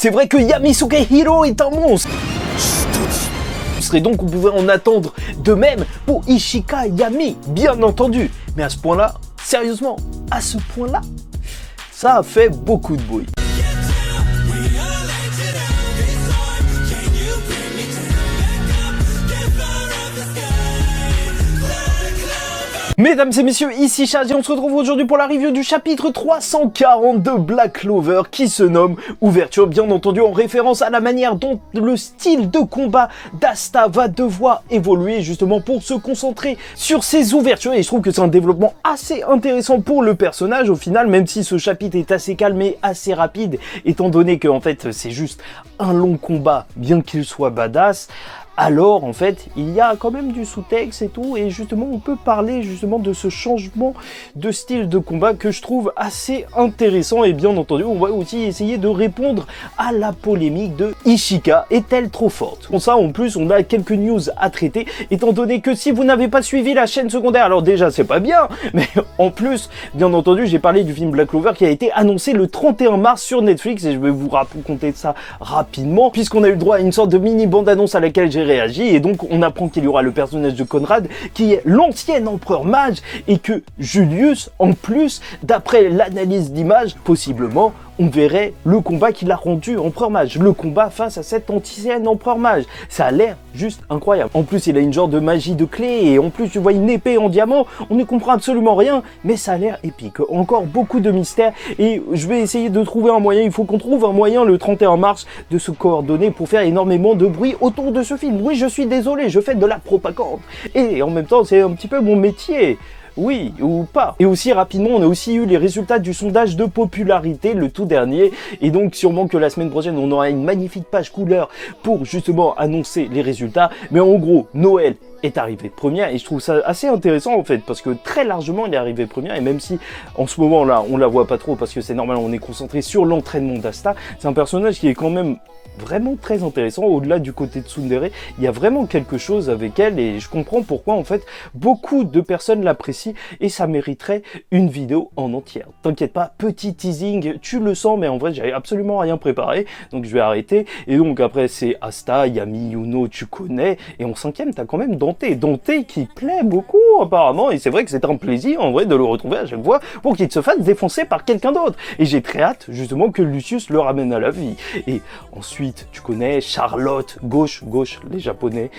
C'est vrai que Yamisuke Hiro est un monstre. Et donc on pouvait en attendre de même pour Ishika Yami, bien entendu. Mais à ce point-là, sérieusement, à ce point-là, ça a fait beaucoup de bruit. Mesdames et messieurs, ici Chaz et on se retrouve aujourd'hui pour la review du chapitre 340 de Black Clover qui se nomme Ouverture, bien entendu en référence à la manière dont le style de combat d'Asta va devoir évoluer justement pour se concentrer sur ses ouvertures, et je trouve que c'est un développement assez intéressant pour le personnage au final, même si ce chapitre est assez calme et assez rapide étant donné que en fait c'est juste un long combat bien qu'il soit badass. Alors en fait il y a quand même du sous-texte et tout, et justement on peut parler justement de ce changement de style de combat que je trouve assez intéressant, et bien entendu on va aussi essayer de répondre à la polémique de Ishika est-elle trop forte. Pour ça en plus on a quelques news à traiter, étant donné que si vous n'avez pas suivi la chaîne secondaire, alors déjà c'est pas bien, mais en plus bien entendu j'ai parlé du film Black Clover qui a été annoncé le 31 mars sur Netflix, et je vais vous raconter ça rapidement puisqu'on a eu le droit à une sorte de mini bande-annonce à laquelle j'ai réagi, et donc on apprend qu'il y aura le personnage de Conrad qui est l'ancien empereur mage, et que Julius en plus, d'après l'analyse d'image, possiblement on verrait le combat qu'il a rendu empereur mage, le combat face à cet ancien empereur mage. Ça a l'air juste incroyable. En plus il a une genre de magie de clé, et en plus tu vois une épée en diamant, on ne comprend absolument rien, mais ça a l'air épique. Encore beaucoup de mystères, et je vais essayer de trouver un moyen, il faut qu'on trouve un moyen le 31 mars de se coordonner pour faire énormément de bruit autour de ce film. Oui, je suis désolé, je fais de la propagande, et en même temps c'est un petit peu mon métier. Oui, ou pas. Et aussi rapidement, on a aussi eu les résultats du sondage de popularité, le tout dernier, et donc sûrement que la semaine prochaine, on aura une magnifique page couleur pour justement annoncer les résultats. Mais en gros, Noël est arrivé première, et je trouve ça assez intéressant en fait, parce que très largement il est arrivé première, et même si en ce moment là on la voit pas trop parce que c'est normal, on est concentré sur l'entraînement d'Asta, c'est un personnage qui est quand même vraiment très intéressant. Au-delà du côté de Tsundere, il y a vraiment quelque chose avec elle, et je comprends pourquoi en fait beaucoup de personnes l'apprécient, et ça mériterait une vidéo en entière. T'inquiète pas, petit teasing, tu le sens, mais en vrai j'avais absolument rien préparé, donc je vais arrêter. Et donc après c'est Asta, Yami, Yuno, tu connais, et en cinquième t'as quand même Dante qui plaît beaucoup apparemment, et c'est vrai que c'est un plaisir en vrai de le retrouver à chaque fois pour qu'il se fasse défoncer par quelqu'un d'autre, et j'ai très hâte justement que Lucius le ramène à la vie. Et ensuite tu connais Charlotte, gauche les japonais,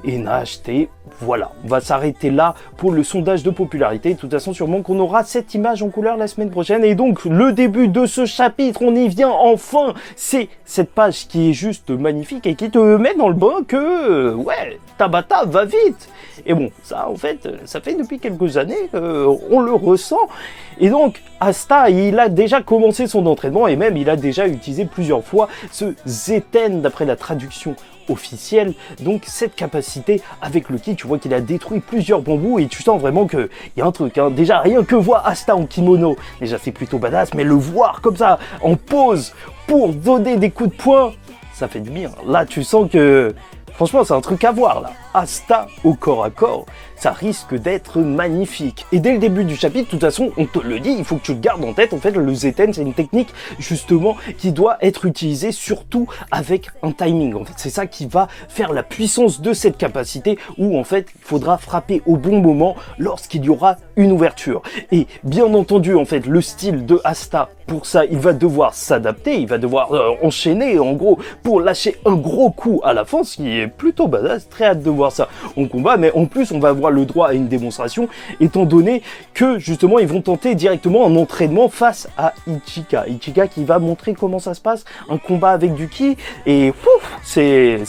et Naashite. Voilà, on va s'arrêter là pour le sondage de popularité. De toute façon sûrement qu'on aura cette image en couleur la semaine prochaine, et donc le début de ce chapitre, on y vient enfin. C'est cette page qui est juste magnifique et qui te met dans le bain que ouais, Tabata va vite. Et bon, ça en fait, ça fait depuis quelques années qu'on le ressent. Et donc Asta, il a déjà commencé son entraînement, et même il a déjà utilisé plusieurs fois ce Zeten d'après la traduction officielle, donc cette capacité avec le ki. Tu vois qu'il a détruit plusieurs bambous, et tu sens vraiment qu'il y a un truc, hein. Déjà rien que voir Asta en kimono, déjà c'est plutôt badass, mais le voir comme ça en pose pour donner des coups de poing, ça fait du bien. Là tu sens que franchement c'est un truc à voir là. Asta au corps à corps, ça risque d'être magnifique. Et dès le début du chapitre, de toute façon, on te le dit, il faut que tu le gardes en tête. En fait, le Zeten, c'est une technique justement qui doit être utilisée surtout avec un timing. En fait, c'est ça qui va faire la puissance de cette capacité, où en fait, il faudra frapper au bon moment lorsqu'il y aura une ouverture. Et bien entendu, en fait, le style de Asta, pour ça, il va devoir s'adapter, il va devoir enchaîner en gros pour lâcher un gros coup à la fin, ce qui est plutôt badass. Très hâte de voir ça en combat, mais en plus on va avoir le droit à une démonstration, étant donné que justement ils vont tenter directement un entraînement face à Ichika qui va montrer comment ça se passe, un combat avec du ki, et c'est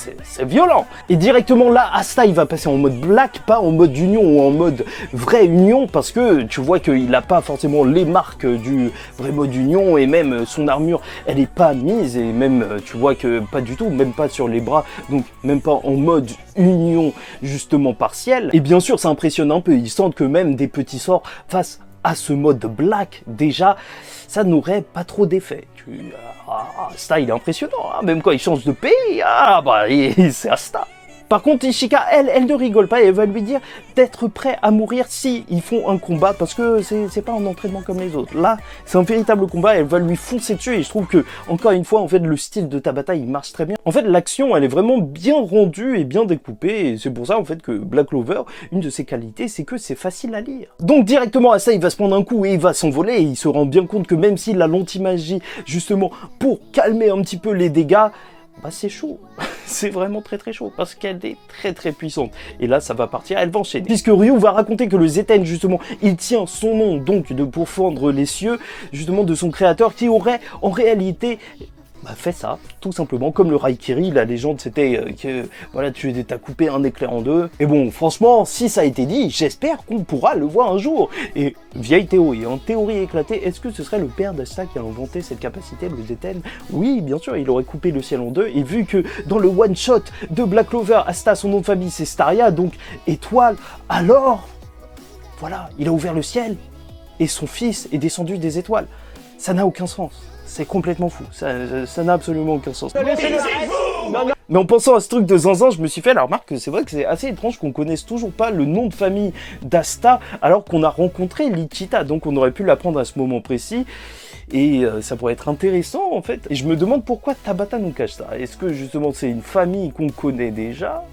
violent. Et directement là, Asta il va passer en mode black, pas en mode union ou en mode vraie union, parce que tu vois qu'il n'a pas forcément les marques du vrai mode union, et même son armure elle est pas mise, et même tu vois que pas du tout, même pas sur les bras, donc même pas en mode union justement partielle. Et bien sûr ça impressionne un peu, ils sentent que même des petits sorts face à ce mode black, déjà ça n'aurait pas trop d'effet. Asta il est impressionnant, hein, même quand il change de pays, c'est Asta. Par contre, Ichika, elle ne rigole pas et elle va lui dire d'être prêt à mourir si ils font un combat parce que c'est pas un entraînement comme les autres. Là, c'est un véritable combat et elle va lui foncer dessus et je trouve que, encore une fois, en fait, le style de Tabata, il marche très bien. En fait, l'action, elle est vraiment bien rendue et bien découpée et c'est pour ça, en fait, que Black Clover, une de ses qualités, c'est que c'est facile à lire. Donc, directement à ça, il va se prendre un coup et il va s'envoler et il se rend bien compte que même s'il a l'anti-magie, justement, pour calmer un petit peu les dégâts, bah c'est chaud, c'est vraiment très très chaud parce qu'elle est très très puissante et là ça va partir, elle va enchaîner puisque Ryu va raconter que le Zeten justement il tient son nom donc de pour fendre les cieux justement de son créateur qui aurait en réalité fait ça, tout simplement, comme le Raikiri, la légende c'était que voilà, t'as coupé un éclair en deux. Et bon, franchement, si ça a été dit, j'espère qu'on pourra le voir un jour. Et vieille théorie, en théorie éclatée, est-ce que ce serait le père d'Asta qui a inventé cette capacité, le Zeten? Oui, bien sûr, il aurait coupé le ciel en deux. Et vu que dans le one-shot de Black Clover, Asta, son nom de famille c'est Staria, donc étoile, alors, voilà, il a ouvert le ciel et son fils est descendu des étoiles. Ça n'a aucun sens. C'est complètement fou, ça n'a absolument aucun sens. Mais en pensant à ce truc de zinzin, je me suis fait la remarque que c'est vrai que c'est assez étrange qu'on connaisse toujours pas le nom de famille d'Asta alors qu'on a rencontré Lichita, donc on aurait pu l'apprendre à ce moment précis. Et ça pourrait être intéressant en fait. Et je me demande pourquoi Tabata nous cache ça. Est-ce que justement c'est une famille qu'on connaît déjà?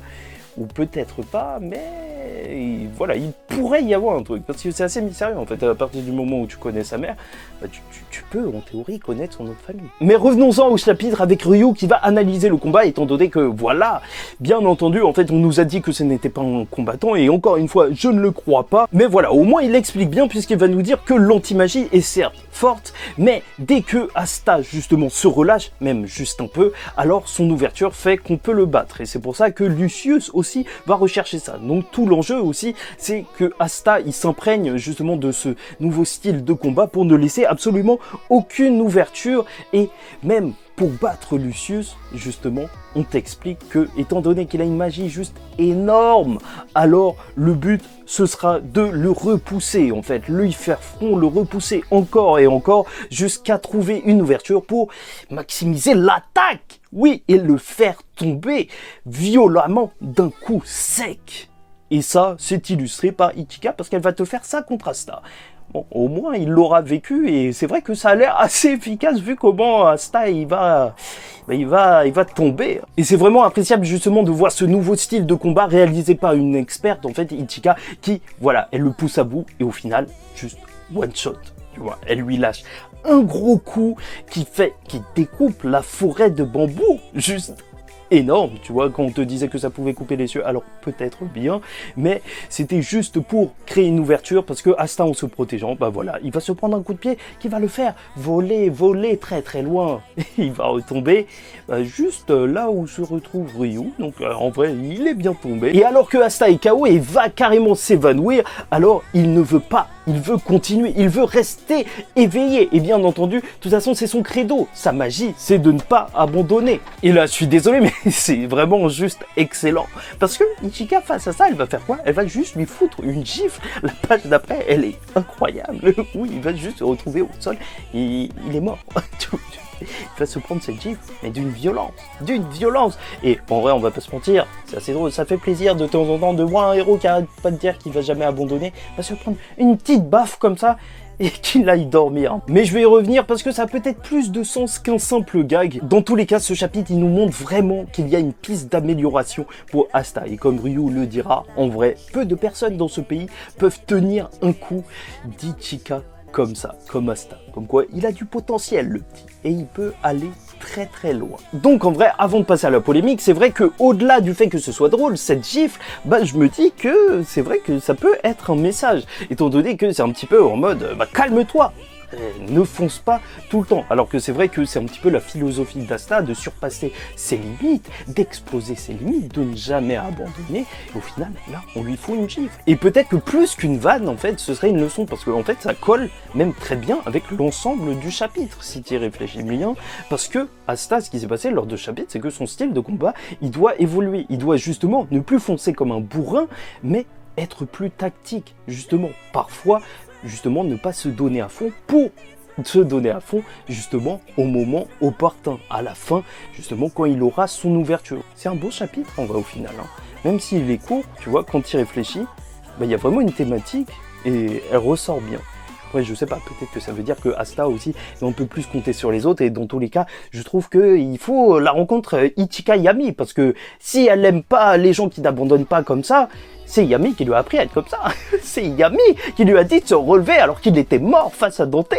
Ou peut-être pas, mais voilà, il pourrait y avoir un truc, parce que c'est assez mystérieux en fait, à partir du moment où tu connais sa mère, bah, tu peux en théorie connaître son autre famille. Mais revenons-en au chapitre avec Ryu qui va analyser le combat, étant donné que voilà, bien entendu, en fait on nous a dit que ce n'était pas un combattant, et encore une fois, je ne le crois pas, mais voilà, au moins il explique bien, puisqu'il va nous dire que l'anti-magie est certes forte, mais dès que Asta justement se relâche, même juste un peu, alors son ouverture fait qu'on peut le battre, et c'est pour ça que Lucius aussi va rechercher ça. Donc tout l'enjeu aussi, c'est que Asta il s'imprègne justement de ce nouveau style de combat pour ne laisser absolument aucune ouverture, et même pour battre Lucius, justement, on t'explique que, étant donné qu'il a une magie juste énorme, alors le but, ce sera de le repousser, en fait, lui faire front, le repousser encore et encore, jusqu'à trouver une ouverture pour maximiser l'attaque. Oui, et le faire tomber violemment d'un coup sec. Et ça, c'est illustré par Ichika, parce qu'elle va te faire ça contre Asta. Bon, au moins, il l'aura vécu, et c'est vrai que ça a l'air assez efficace, vu comment Asta, il va tomber. Et c'est vraiment appréciable, justement, de voir ce nouveau style de combat réalisé par une experte, en fait, Ichika, qui, voilà, elle le pousse à bout, et au final, juste one shot. Tu vois, elle lui lâche un gros coup qui découpe la forêt de bambou, juste énorme, tu vois, quand on te disait que ça pouvait couper les cieux, alors peut-être bien, mais c'était juste pour créer une ouverture, parce que Asta, en se protégeant, bah voilà, il va se prendre un coup de pied qui va le faire voler très très loin, il va retomber juste là où se retrouve Ryu, donc en vrai, il est bien tombé, et alors que Asta est KO et va carrément s'évanouir, alors il ne veut pas, il veut continuer, il veut rester éveillé, et bien entendu, de toute façon, c'est son credo, sa magie, c'est de ne pas abandonner. Et là, je suis désolé, mais c'est vraiment juste excellent. Parce que Ichika, face à ça, elle va faire quoi? Elle va juste lui foutre une gifle. La page d'après, elle est incroyable. Oui, il va juste se retrouver au sol et il est mort. Il va se prendre cette gifle, mais d'une violence. Et en vrai, on va pas se mentir, c'est assez drôle, ça fait plaisir de temps en temps de voir un héros qui arrête pas de dire qu'il va jamais abandonner, va se prendre une petite baffe comme ça, et qu'il aille dormir. Mais je vais y revenir parce que ça a peut-être plus de sens qu'un simple gag. Dans tous les cas, ce chapitre, il nous montre vraiment qu'il y a une piste d'amélioration pour Asta. Et comme Ryu le dira, en vrai, peu de personnes dans ce pays peuvent tenir un coup d'Ichika comme ça, comme Asta. Comme quoi, il a du potentiel, le petit. Et il peut aller très très loin. Donc en vrai, avant de passer à la polémique, c'est vrai que au-delà du fait que ce soit drôle, cette gifle, bah je me dis que c'est vrai que ça peut être un message, étant donné que c'est un petit peu en mode, bah calme-toi, ne fonce pas tout le temps. Alors que c'est vrai que c'est un petit peu la philosophie d'Asta de surpasser ses limites, d'exploser ses limites, de ne jamais abandonner. Et au final, là, on lui faut une gifle. Et peut-être que plus qu'une vanne, en fait, ce serait une leçon, parce que en fait, ça colle même très bien avec l'ensemble du chapitre, si tu y réfléchis bien. Parce que Asta, ce qui s'est passé lors de ce chapitre, c'est que son style de combat, il doit évoluer. Il doit justement ne plus foncer comme un bourrin, mais être plus tactique, justement. Parfois, justement, ne pas se donner à fond pour se donner à fond, justement, au moment opportun, à la fin, justement, quand il aura son ouverture. C'est un beau chapitre, en vrai, au final, hein. Même s'il est court, tu vois, quand tu y réfléchis, bah, y a vraiment une thématique, et elle ressort bien. Après, je sais pas, peut-être que ça veut dire que Asta aussi, on peut plus compter sur les autres, et dans tous les cas, je trouve qu'il faut la rencontre Ichika Yami, parce que si elle aime pas les gens qui n'abandonnent pas comme ça, c'est Yami qui lui a appris à être comme ça. C'est Yami qui lui a dit de se relever alors qu'il était mort face à Dante.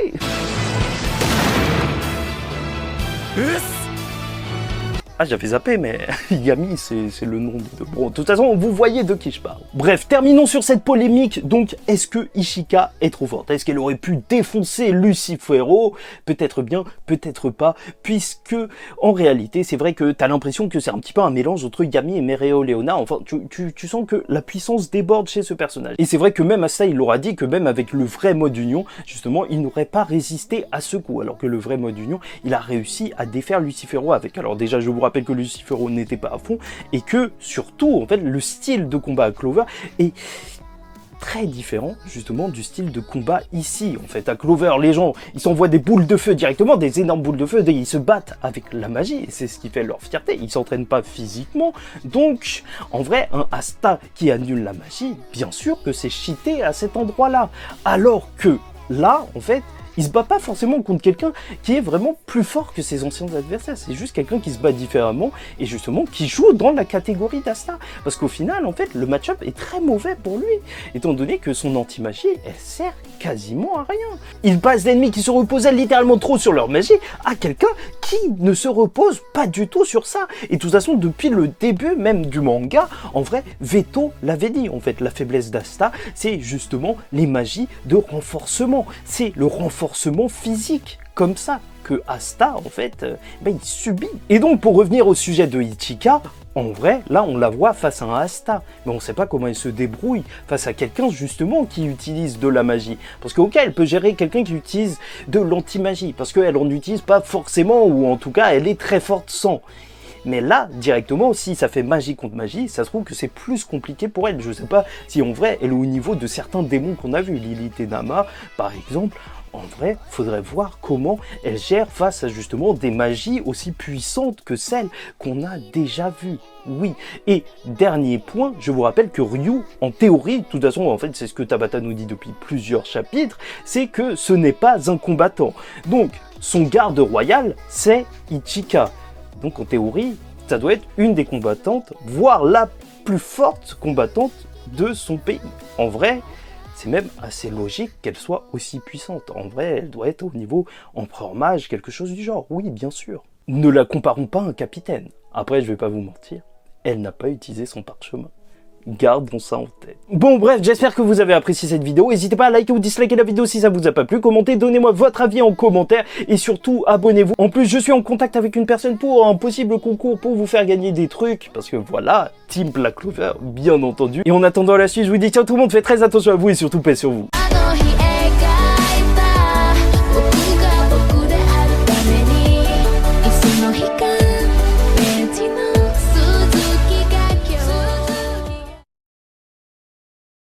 Ah, j'avais zappé, mais Yami, c'est le nom de... Bon, de toute façon, vous voyez de qui je parle. Bref, terminons sur cette polémique. Donc, est-ce que Ishika est trop forte? Est-ce qu'elle aurait pu défoncer Lucifero? Peut-être bien, peut-être pas, puisque, en réalité, c'est vrai que t'as l'impression que c'est un petit peu un mélange entre Yami et Mereoleona. Enfin, tu sens que la puissance déborde chez ce personnage. Et c'est vrai que même à ça, il l'aura dit que même avec le vrai mode union, justement, il n'aurait pas résisté à ce coup. Alors que le vrai mode union, il a réussi à défaire Lucifero avec. Alors déjà, je vous rappelle que Lucifero n'était pas à fond et que surtout en fait le style de combat à Clover est très différent justement du style de combat ici. En fait à Clover, les gens ils s'envoient des boules de feu directement, des énormes boules de feu, et ils se battent avec la magie et c'est ce qui fait leur fierté. Ils s'entraînent pas physiquement, donc en vrai un Asta qui annule la magie, bien sûr que c'est cheaté à cet endroit là, alors que là en fait il se bat pas forcément contre quelqu'un qui est vraiment plus fort que ses anciens adversaires. C'est juste quelqu'un qui se bat différemment et justement qui joue dans la catégorie d'Asta. Parce qu'au final, en fait, le match-up est très mauvais pour lui, étant donné que son anti-magie, elle sert quasiment à rien. Il passe d'ennemis qui se reposaient littéralement trop sur leur magie à quelqu'un qui ne se repose pas du tout sur ça. Et de toute façon, depuis le début même du manga, en vrai, Veto l'avait dit. En fait, la faiblesse d'Asta, c'est justement les magies de renforcement. C'est le renforcement physique, comme ça, que Asta, en fait, il subit. Et donc, pour revenir au sujet de Ichika, en vrai, là, on la voit face à un Asta, mais on ne sait pas comment elle se débrouille face à quelqu'un, justement, qui utilise de la magie. Parce qu'au cas, elle peut gérer quelqu'un qui utilise de l'anti-magie, parce qu'elle n'en utilise pas forcément, ou en tout cas, elle est très forte sans. Mais là, directement, si ça fait magie contre magie, ça se trouve que c'est plus compliqué pour elle. Je sais pas si en vrai, elle est au niveau de certains démons qu'on a vus, Lilith et Nama, par exemple. En vrai, faudrait voir comment elle gère face à justement des magies aussi puissantes que celles qu'on a déjà vues. Oui. Et dernier point, je vous rappelle que Ryu, en théorie, de toute façon, en fait, c'est ce que Tabata nous dit depuis plusieurs chapitres, c'est que ce n'est pas un combattant. Donc, son garde royal, c'est Ichika. Donc, en théorie, ça doit être une des combattantes, voire la plus forte combattante de son pays. En vrai, c'est même assez logique qu'elle soit aussi puissante. En vrai, elle doit être au niveau empereur mage, quelque chose du genre. Oui, bien sûr. Ne la comparons pas à un capitaine. Après, je vais pas vous mentir, elle n'a pas utilisé son parchemin. Gardons ça en tête. Bon bref, j'espère que vous avez apprécié cette vidéo. N'hésitez pas à liker ou disliker la vidéo si ça vous a pas plu. Commentez, donnez-moi votre avis en commentaire. Et surtout, abonnez-vous. En plus, je suis en contact avec une personne pour un possible concours pour vous faire gagner des trucs. Parce que voilà, Team Black Clover, bien entendu. Et en attendant la suite, je vous dis ciao tout le monde. Faites très attention à vous et surtout paix sur vous.